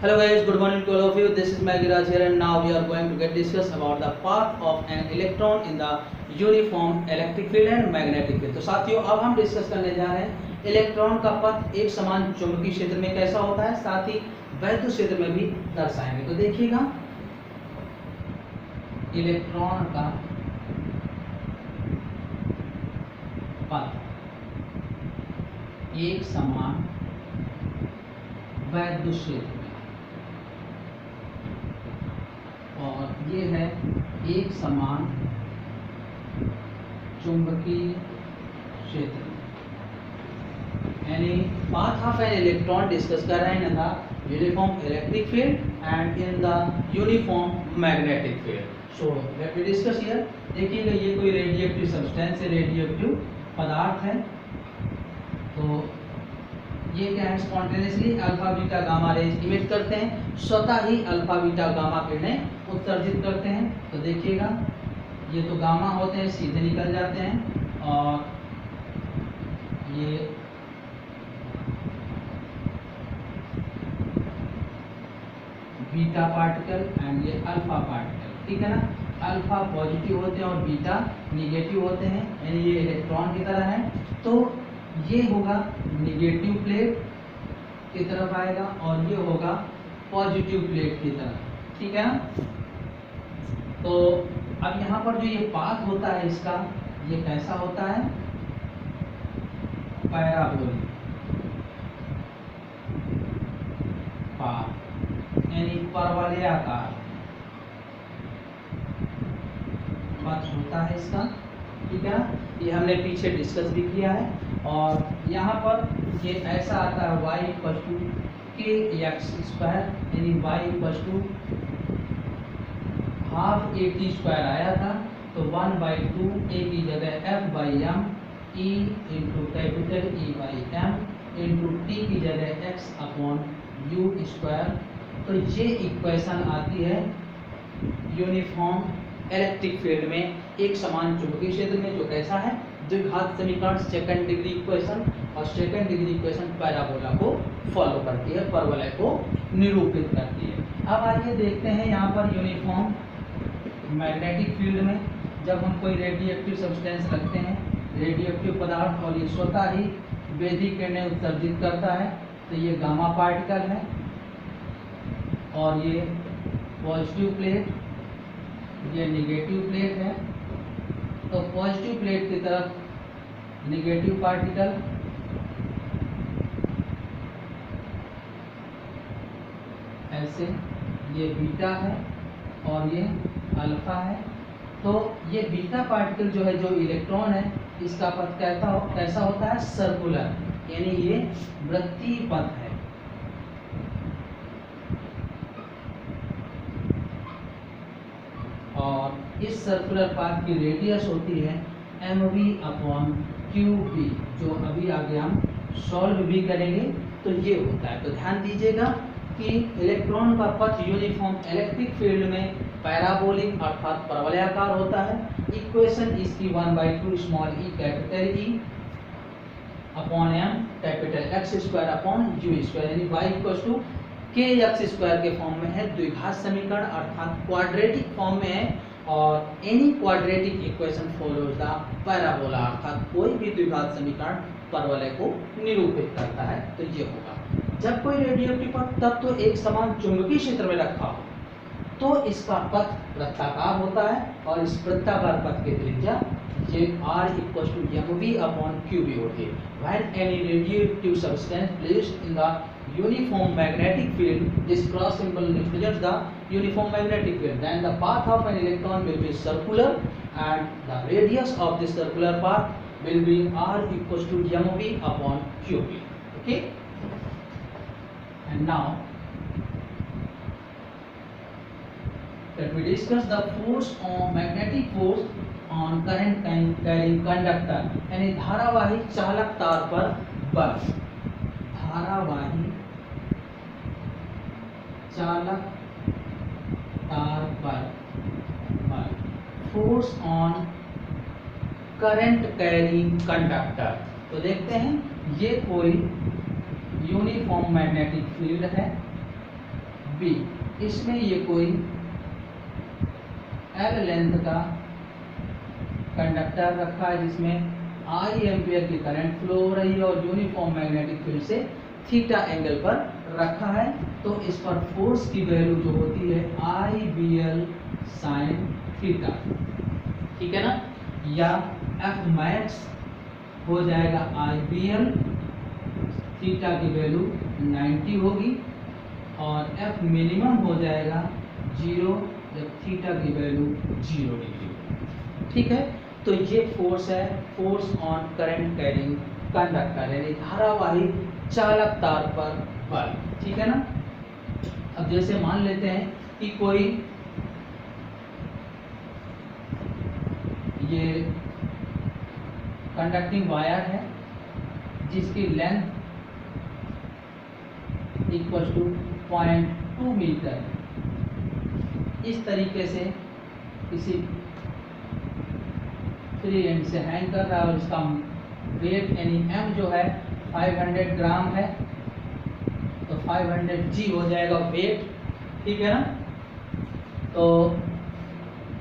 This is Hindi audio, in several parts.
Hello guys, good morning to all of you. This is Magiraj here and now we are going to get discuss about the path of an electron in the uniform electric field and magnetic field. तो साथियों अब हम डिस्कस करने जा रहे हैं इलेक्ट्रॉन का पथ एक समान चुंबकीय क्षेत्र में कैसा होता है, साथ ही वैद्युत क्षेत्र में भी दर्शाएंगे। तो देखिएगा इलेक्ट्रॉन का पथ एक समान वैद्युत क्षेत्र में और ये है एक समान चुंबकीय क्षेत्र में, यानी path of an electron discuss कर रहे हैं in the uniform electric field and in the uniform magnetic field. So let me discuss here. देखिएगा ये कोई रेडियोएक्टिव सब्सटेंस है, रेडियोएक्टिव पदार्थ है। तो ये क्या है, spontaneously alpha beta gamma rays emit करते हैं, स्वतः ही अल्फा बीटा गामा किरणें उत्सर्जित करते हैं। तो देखिएगा ये तो गामा होते हैं, सीधे निकल जाते हैं और ये बीटा पार्टिकल एंड ये अल्फा पार्टिकल, ठीक है ना। अल्फा पॉजिटिव होते हैं और बीटा निगेटिव होते हैं, यानी ये इलेक्ट्रॉन की तरह है। तो ये होगा निगेटिव प्लेट की तरफ आएगा और ये होगा पॉजिटिव प्लेट की तरफ, ठीक है ना। तो अब यहाँ पर जो ये पाथ होता है इसका, ये कैसा होता है, पैराबोलिक पाथ, यानी परवलयाकार पथ होता है इसका, ठीक है। ये हमने पीछे डिस्कस भी किया है। और यहाँ पर ये ऐसा आता है y इक्वल टू के एक्स स्क्वायर, यानी y equal to half a t square आया था। तो 1/2 a की जगह f/m e into capital E by m into t की जगह x अपॉन u स्क्वायर। तो ये इक्वेशन आती है यूनिफॉर्म इलेक्ट्रिक फील्ड में एक समान चुंबकीय क्षेत्र में, जो कैसा है, द्विघात समीकरण सेकंड डिग्री इक्वेशन। और सेकंड डिग्री इक्वेशन पैराबोला को फॉलो करती है, परवलय को निरूपित करती है। अब आइए देखते हैं यहाँ पर यूनिफॉर्म मैग्नेटिक फील्ड में जब हम कोई रेडियोएक्टिव सब्सटेंस रखते हैं, रेडियोएक्टिव पदार्थ, और ये स्वतः ही वैद्युत किरणें उत्सर्जित करता है। तो ये गामा पार्टिकल है और ये पॉजिटिव प्लेट, ये निगेटिव प्लेट है। तो पॉजिटिव प्लेट की तरफ निगेटिव पार्टिकल, ऐसे ये बीटा है और ये अल्फा है। तो ये बीटा पार्टिकल जो है, जो इलेक्ट्रॉन है, इसका पथ कैसा होता है, सर्कुलर, यानी ये वृत्तीय पथ है। और इस सर्कुलर पाथ की रेडियस होती है mv/qb, जो अभी आगे हम सॉल्व भी करेंगे। तो ये होता है। तो ध्यान दीजिएगा कि इलेक्ट्रॉन का पथ यूनिफॉर्म इलेक्ट्रिक फील्ड में पैराबोलिक अर्थात परवलयाकार होता है। इक्वेशन इसकी 1/2 small e capital E upon m capital x square upon u square, यानी y इक्वल टू के एक्स स्क्वायर के फॉर्म में है, द्विघात समीकरण अर्थात क्वाड्रेटिक फॉर्म में है। और any quadratic equation follows the parabola, अर्थात कोई भी द्विघात समीकरण परवलय को निरूपित करता है। तो ये होगा जब कोई रेडियोएक्टिव पथ, तब तो एक समान चुंबकीय क्षेत्र में रखा हो, तो इसका पथ वृत्ताकार होता है और इस वृत्ताकार पथ की त्रिज्या ये r इक्वल टू mv/qb होती है। When any radioactive substance placed in the uniform magnetic field, this cross symbol represents the uniform magnetic field, then the path of an electron will be circular and the radius of this circular path will be r equals to mv/qb. Okay, and now let me discuss the force on magnetic force on current carrying conductor, यानी धारावाही चालक तार पर बल, धारावाही चालक तार पर बल, force on current carrying conductor. तो देखते हैं ये कोई यूनिफॉर्म मैग्नेटिक फील्ड है बी, इसमें ये कोई एल लेंथ का कंडक्टर रखा है जिसमें आई एम्पियर की करंट फ्लो हो रही है और यूनिफॉर्म मैग्नेटिक फील्ड से थीटा एंगल पर रखा है। तो इस पर फोर्स की वैल्यू जो होती है आई बी एल साइन थीटा, ठीक है ना, या एफ मैक्स हो जाएगा आई बी एल, थीटा की वैल्यू 90 होगी, और एफ मिनिमम हो जाएगा 0 जब थीटा की वैल्यू 0 डिग्री, ठीक है। तो ये फोर्स है, force on current carrying conductor, यानी धारावाही चालक तार पर बल, ठीक है ना। अब जैसे मान लेते हैं कि कोई ये कंडक्टिंग वायर है जिसकी लेंथ इक्वल टू 0.2 मीटर, इस तरीके से किसी फ्री एंड से हैंग कर रहा है और इसका वेट यानी m जो है 500 ग्राम है, तो 500 g हो जाएगा वेट, ठीक है ना। तो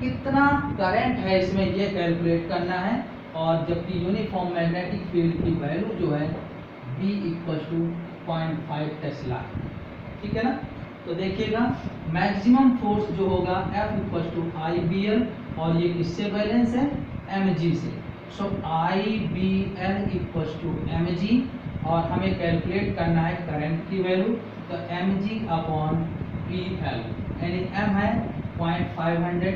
कितना करंट है इसमें ये कैलकुलेट करना है, और जबकि यूनिफॉर्म मैग्नेटिक फील्ड की वैल्यू जो है B इक्वल टू 0.5 टेस्ला, ठीक है ना। तो देखिएगा मैक्सिमम फोर्स जो होगा F equal to I B L, और ये किससे बैलेंस है mg से, so I B L equal to mg, और हमें कैलकुलेट करना है करंट की वैल्यू, तो mg अपॉन बी एल, यानी m है 0.500,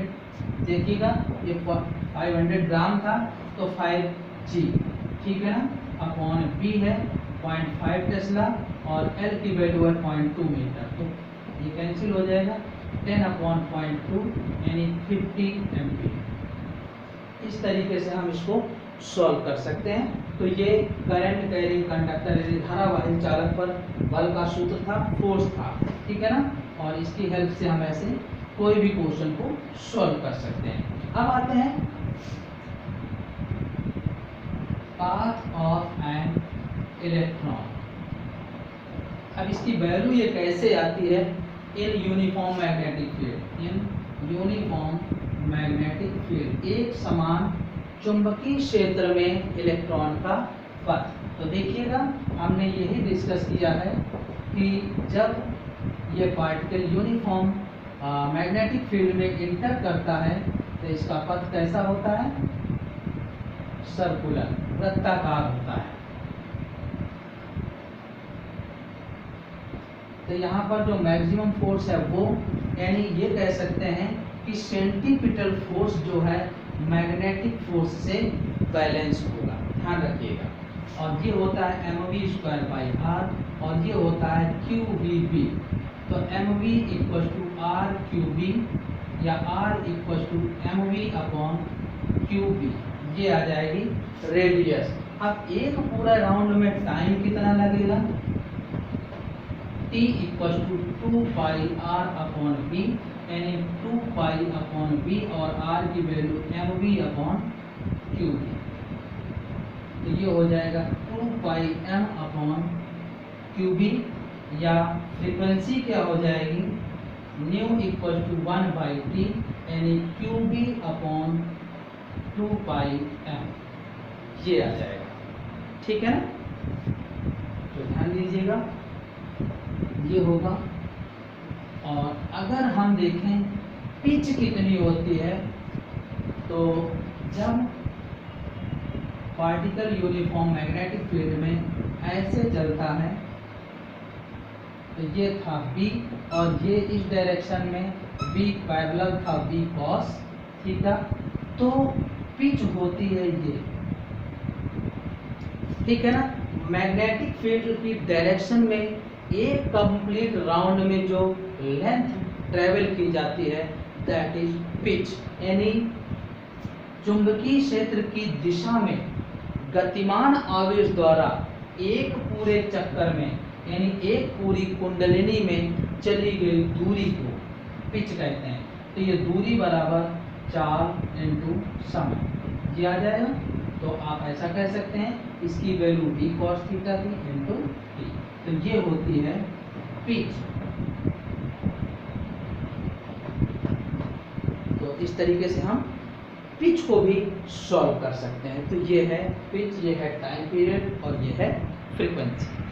देखिएगा ये 500 ग्राम था तो 5g, ठीक है ना, अपॉन b है 0.5 टेस्ला, और l की वैल्यू है 0.2 मीटर, तो ये कैंसिल हो जाएगा, 10 अपॉन 0.2 यानी 50 एम्पीयर। इस तरीके से हम इसको सॉल्व कर सकते हैं। तो ये करंट कैरिंग कंडक्टर यानी धारावाही चालक पर बल का सूत्र था, फोर्स था, ठीक है ना, और इसकी हेल्प से हम ऐसे कोई भी क्वेश्चन को सॉल्व कर सकते हैं। अब आते हैं पाथ ऑफ एन इलेक्ट्रॉन। अब इसकी वैल्यू ये कैसे आती है in uniform magnetic field, in uniform magnetic field, एक समान चुंबकीय क्षेत्र में इलेक्ट्रॉन का पथ। तो देखिएगा हमने यही डिस्कस किया है कि जब ये पार्टिकल यूनिफॉर्म मैग्नेटिक फील्ड में इंटर करता है तो इसका पथ कैसा होता है, सर्कुलर, वृत्ताकार होता है। तो यहाँ पर जो मैक्सिमम फोर्स है वो, यानी ये कह सकते हैं कि सेंटीपिटल फोर्स जो है मैग्नेटिक फोर्स से बैलेंस होगा, ध्यान रखिएगा, और ये होता है mv²/r, और ये होता है qvb। तो mv equal to r qb या r equal to mv upon qb, ये आ जाएगी रेडियस। अब एक पूरा राउंड में टाइम कितना लगेगा, t equal to 2πr upon b, यानी 2 अपॉन b, और r की वैल्यू mv अपॉन qb, तो ये हो जाएगा 2πm अपॉन qb, या फ्रीक्वेंसी क्या हो जाएगी न्यू इक्वल टू 1/t, यानी qb अपॉन 2πm, ये आ जाएगा, ठीक है ना। तो ध्यान दीजिएगा ये होगा। और अगर हम देखें पिच कितनी होती है, तो जब पार्टिकल यूनिफॉर्म मैग्नेटिक फील्ड में ऐसे चलता है तो ये था B, और ये इस डायरेक्शन में B पैरेलल था B cos थीटा, तो पिच होती है ये, ठीक है ना। मैग्नेटिक फील्ड की डायरेक्शन में एक कंप्लीट राउंड में जो लेंथ ट्रेवल की जाती है दैट इज पिच, यानी चुंबकीय क्षेत्र की दिशा में गतिमान आवेश द्वारा एक पूरे चक्कर में, यानी एक पूरी कुंडलिनी में चली गई दूरी को पिच कहते हैं। तो ये दूरी बराबर 4 इंटू समय, ये आ जाएगा। तो आप ऐसा कह सकते हैं इसकी वैल्यू b cos थीटा थी इंटू t, तो ये होती है पिच। इस तरीके से हम पिच को भी सॉल्व कर सकते हैं। तो ये है पिच, ये है टाइम पीरियड और ये है फ्रीक्वेंसी।